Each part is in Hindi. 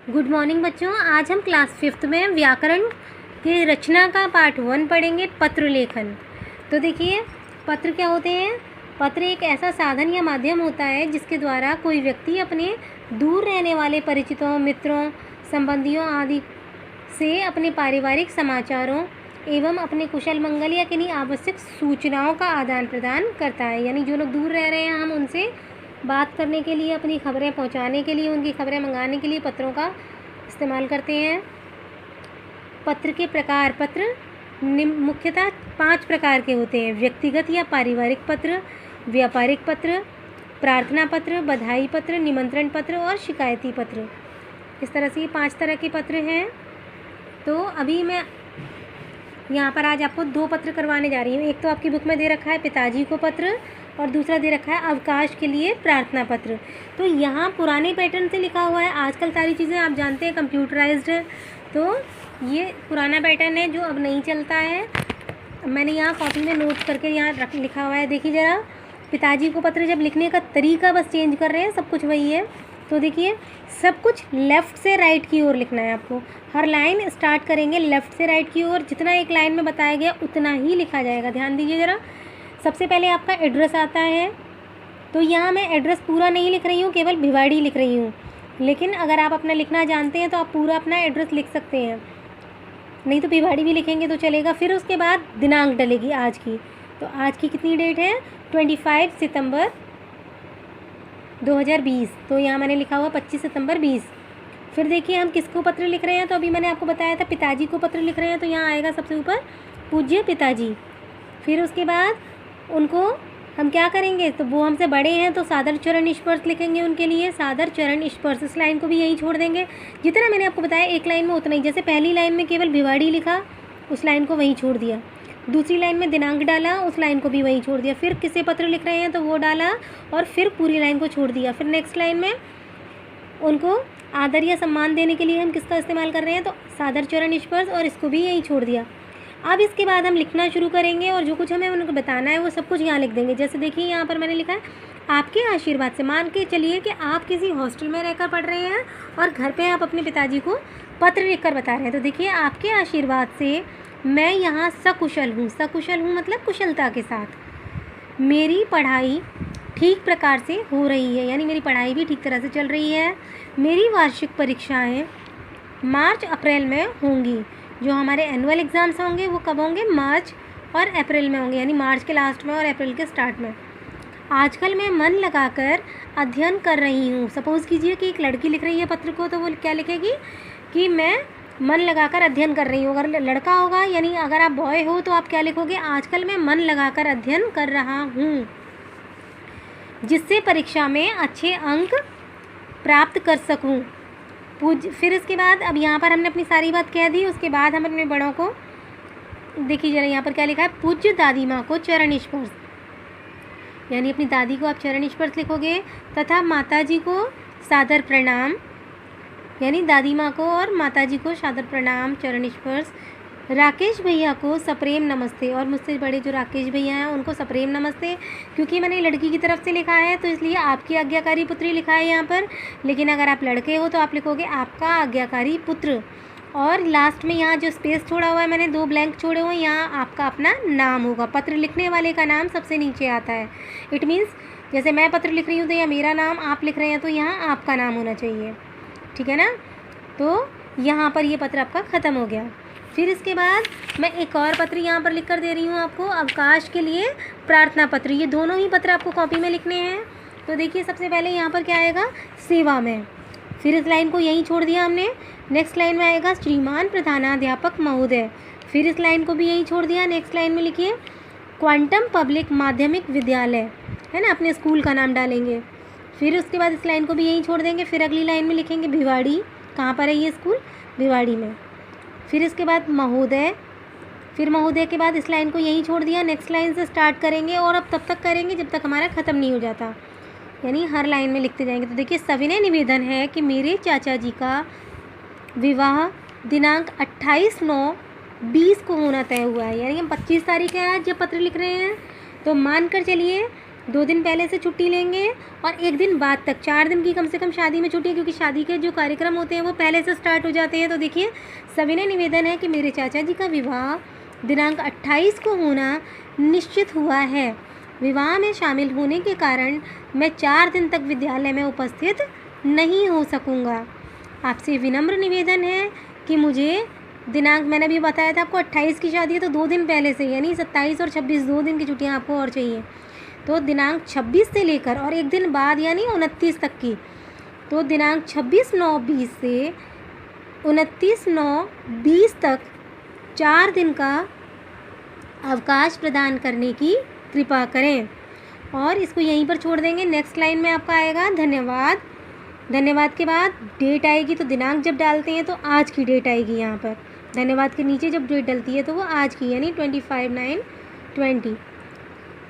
गुड मॉर्निंग बच्चों। आज हम क्लास 5th में व्याकरण की रचना का पार्ट 1 पढ़ेंगे, पत्र लेखन। तो देखिए, पत्र क्या होते हैं। पत्र एक ऐसा साधन या माध्यम होता है जिसके द्वारा कोई व्यक्ति अपने दूर रहने वाले परिचितों, मित्रों, संबंधियों आदि से अपने पारिवारिक समाचारों एवं अपने कुशल मंगल या किन्हीं आवश्यक सूचनाओं का आदान प्रदान करता है। यानी जो लोग दूर रह रहे हैं, हम उनसे बात करने के लिए, अपनी खबरें पहुंचाने के लिए, उनकी खबरें मंगाने के लिए पत्रों का इस्तेमाल करते हैं। पत्र के प्रकार, पत्र मुख्यतः 5 प्रकार के होते हैं। व्यक्तिगत या पारिवारिक पत्र, व्यापारिक पत्र, प्रार्थना पत्र, बधाई पत्र, निमंत्रण पत्र और शिकायती पत्र। इस तरह से ये 5 तरह के पत्र हैं। तो अभी मैं यहाँ पर आज आपको 2 पत्र करवाने जा रही हूँ। एक तो आपकी बुक में दे रखा है पिताजी को पत्र, और दूसरा दे रखा है अवकाश के लिए प्रार्थना पत्र। तो यहाँ पुराने पैटर्न से लिखा हुआ है। आजकल सारी चीज़ें आप जानते हैं कंप्यूटराइज्ड है, तो ये पुराना पैटर्न है जो अब नहीं चलता है। मैंने यहाँ कॉपी में नोट करके यहाँ लिखा हुआ है। देखिए ज़रा, पिताजी को पत्र जब लिखने का तरीका बस चेंज कर रहे हैं, सब कुछ वही है। तो देखिए, सब कुछ लेफ़्ट से राइट की ओर लिखना है आपको। हर लाइन स्टार्ट करेंगे लेफ़्ट से राइट की ओर। जितना एक लाइन में बताया गया उतना ही लिखा जाएगा। ध्यान दीजिए ज़रा। सबसे पहले आपका एड्रेस आता है। तो यहाँ मैं एड्रेस पूरा नहीं लिख रही हूँ, केवल भिवाड़ी लिख रही हूँ। लेकिन अगर आप अपना लिखना जानते हैं तो आप पूरा अपना एड्रेस लिख सकते हैं, नहीं तो भिवाड़ी भी लिखेंगे तो चलेगा। फिर उसके बाद दिनांक डलेगी आज की। तो आज की कितनी डेट है? 25 सितंबर 2020। तो यहाँ मैंने लिखा हुआ 25 सितंबर 20। फिर देखिए, हम किसको पत्र लिख रहे हैं। तो अभी मैंने आपको बताया था पिताजी को पत्र लिख रहे हैं, तो यहाँ आएगा सबसे ऊपर पूज्य पिताजी। फिर उसके बाद उनको हम क्या करेंगे, तो वो हमसे बड़े हैं तो सादर चरण स्पर्श लिखेंगे उनके लिए, सादर चरण स्पर्श। इस लाइन को भी यहीं छोड़ देंगे। जितना मैंने आपको बताया एक लाइन में उतना ही। जैसे पहली लाइन में केवल भिवाड़ी लिखा, उस लाइन को वहीं छोड़ दिया। दूसरी लाइन में दिनांक डाला, उस लाइन को भी वहीं छोड़ दिया। फिर किसे पत्र लिख रहे हैं तो वो डाला और फिर पूरी लाइन को छोड़ दिया। फिर नेक्स्ट लाइन में उनको आदर या सम्मान देने के लिए हम किसका इस्तेमाल कर रहे हैं, तो सादर चरण स्पर्श, और इसको भी यहीं छोड़ दिया। अब इसके बाद हम लिखना शुरू करेंगे और जो कुछ हमें उनको बताना है वो सब कुछ यहाँ लिख देंगे। जैसे देखिए, यहाँ पर मैंने लिखा है आपके आशीर्वाद से। मान के चलिए कि आप किसी हॉस्टल में रहकर पढ़ रहे हैं और घर पे आप अपने पिताजी को पत्र लिखकर बता रहे हैं। तो देखिए, आपके आशीर्वाद से मैं यहाँ सकुशल हूँ। सकुशल हूँ मतलब कुशलता के साथ। मेरी पढ़ाई ठीक प्रकार से हो रही है, यानी मेरी पढ़ाई भी ठीक तरह से चल रही है। मेरी वार्षिक परीक्षाएँ मार्च अप्रैल में होंगी। जो हमारे एनुअल एग्ज़ाम्स होंगे वो कब होंगे? मार्च और अप्रैल में होंगे, यानी मार्च के लास्ट में और अप्रैल के स्टार्ट में। आजकल मैं मन लगाकर अध्ययन कर रही हूँ। सपोज़ कीजिए कि एक लड़की लिख रही है पत्र को, तो वो क्या लिखेगी कि मैं मन लगाकर अध्ययन कर रही हूँ। अगर लड़का होगा, यानी अगर आप बॉय हो, तो आप क्या लिखोगे? आजकल मैं मन लगाकर अध्ययन कर रहा हूँ, जिससे परीक्षा में अच्छे अंक प्राप्त कर सकूँ। फिर इसके बाद अब यहाँ पर हमने अपनी सारी बात कह दी। उसके बाद हम अपने बड़ों को देखिए ज़रा, यहाँ पर क्या लिखा है? पूज्य दादी माँ को चरण स्पर्श, यानी अपनी दादी को आप चरण स्पर्श लिखोगे। तथा माताजी को सादर प्रणाम, यानी दादी माँ को और माताजी को सादर प्रणाम, चरण स्पर्श। राकेश भैया को सप्रेम नमस्ते, और मुझसे बड़े जो राकेश भैया हैं उनको सप्रेम नमस्ते। क्योंकि मैंने लड़की की तरफ से लिखा है तो इसलिए आपकी आज्ञाकारी पुत्री लिखा है यहाँ पर। लेकिन अगर आप लड़के हो तो आप लिखोगे आपका आज्ञाकारी पुत्र। और लास्ट में यहाँ जो स्पेस छोड़ा हुआ है, मैंने 2 ब्लैंक छोड़े हुए हैं, यहाँ आपका अपना नाम होगा। पत्र लिखने वाले का नाम सबसे नीचे आता है। इट मीन्स जैसे मैं पत्र लिख रही हूँ तो यहाँ मेरा नाम, आप लिख रहे हैं तो यहाँ आपका नाम होना चाहिए, ठीक है ना। तो यहाँ पर ये पत्र आपका ख़त्म हो गया। फिर इसके बाद मैं एक और पत्र यहाँ पर लिख कर दे रही हूँ आपको, अवकाश के लिए प्रार्थना पत्र। ये दोनों ही पत्र आपको कॉपी में लिखने हैं। तो देखिए, सबसे पहले यहाँ पर क्या आएगा? सेवा में। फिर इस लाइन को यहीं छोड़ दिया हमने। नेक्स्ट लाइन में आएगा श्रीमान प्रधानाध्यापक महोदय। फिर इस लाइन को भी यहीं छोड़ दिया। नेक्स्ट लाइन में लिखिए क्वांटम पब्लिक माध्यमिक विद्यालय, है ना, अपने स्कूल का नाम डालेंगे। फिर उसके बाद इस लाइन को भी यहीं छोड़ देंगे। फिर अगली लाइन में लिखेंगे भिवाड़ी। कहाँ पर है ये स्कूल? भिवाड़ी में। फिर इसके बाद महोदय। फिर महोदय के बाद इस लाइन को यहीं छोड़ दिया। नेक्स्ट लाइन से स्टार्ट करेंगे और अब तब तक करेंगे जब तक हमारा ख़त्म नहीं हो जाता, यानी हर लाइन में लिखते जाएंगे। तो देखिए, सविनय निवेदन है कि मेरे चाचा जी का विवाह दिनांक 28/9/20 को होना तय हुआ है। यानी हम 25 तारीख है आज जब पत्र लिख रहे हैं। तो मान कर चलिए 2 दिन पहले से छुट्टी लेंगे और 1 दिन बाद तक 4 दिन की कम से कम शादी में छुट्टी है, क्योंकि शादी के जो कार्यक्रम होते हैं वो पहले से स्टार्ट हो जाते हैं। तो देखिए सविनय निवेदन है कि मेरे चाचा जी का विवाह दिनांक 28 को होना निश्चित हुआ है। विवाह में शामिल होने के कारण मैं 4 दिन तक विद्यालय में उपस्थित नहीं हो सकूँगा। आपसे विनम्र निवेदन है कि मुझे दिनांक, मैंने अभी बताया था आपको 28 की शादी है तो 2 दिन पहले से यानी 27 और 26 2 दिन की छुट्टियाँ आपको और चाहिए। तो दिनांक 26 से लेकर और 1 दिन बाद यानी 29 तक की, तो दिनांक 26/9/20 से 29/9/20 तक 4 दिन का अवकाश प्रदान करने की कृपा करें। और इसको यहीं पर छोड़ देंगे। नेक्स्ट लाइन में आपका आएगा धन्यवाद। धन्यवाद के बाद डेट आएगी, तो दिनांक जब डालते हैं तो आज की डेट आएगी यहाँ पर। धन्यवाद के नीचे जब डेट डलती है तो वो आज की यानी 25/9/20।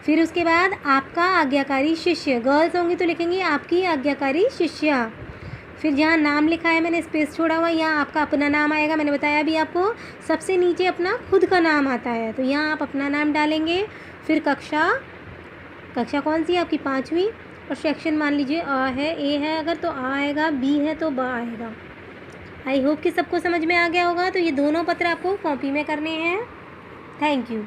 फिर उसके बाद आपका आज्ञाकारी शिष्य, गर्ल्स होंगी तो लिखेंगी आपकी आज्ञाकारी शिष्या। फिर जहाँ नाम लिखा है मैंने स्पेस छोड़ा हुआ, यहाँ आपका अपना नाम आएगा। मैंने बताया अभी आपको सबसे नीचे अपना खुद का नाम आता है, तो यहाँ आप अपना नाम डालेंगे। फिर कक्षा कौन सी है आपकी 5वीं, और सेक्शन मान लीजिए अ है, ए है अगर तो आ आएगा, बी है तो बा आएगा। आई होप कि सबको समझ में आ गया होगा। तो ये दोनों पत्र आपको कॉपी में करने हैं। Thank you.